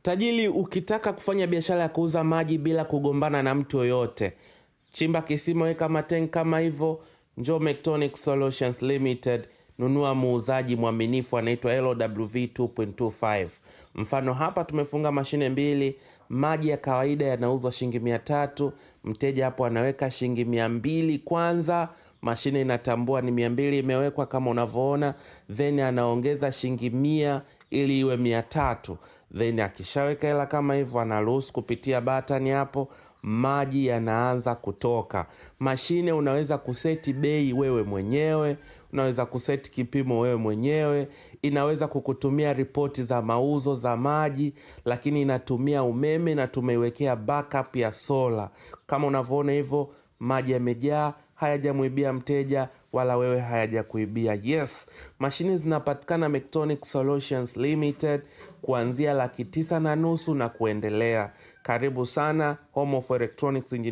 Tajiri, ukitaka kufanya biashara ya kuuza maji bila kugombana na mtu yoyote, chimba kisima, weka matenki kama hivyo, njoo Mectonic Solutions Limited, nunua muuzaji mwaminifu anaitwa LWV 2.25. Mfano hapa tumefunga mashine mbili, maji ya kawaida yanauzwa shilingi 300, mteja hapo anaweka shilingi 200 kwanza, mashine inatambua ni 200 imewekwa kama unavyoona, then anaongeza shilingi 100 ili iwe 300. Then akishaweka hela kama hivyo, anaruhusu kupitia button hapo, maji yanaanza kutoka. Mashine unaweza kuseti bei wewe mwenyewe, unaweza kuseti kipimo wewe mwenyewe, inaweza kukutumia ripoti za mauzo za maji, lakini inatumia umeme na tumeiwekea backup ya solar. Kama unavyoona hivyo, maji yamejaa, hayajamuibia mteja wala wewe hayajakuibia. Yes, mashine zinapatikana Mectonic Solutions Limited kuanzia 9.5 na kuendelea. Karibu sana, Home of Electronics Engineering.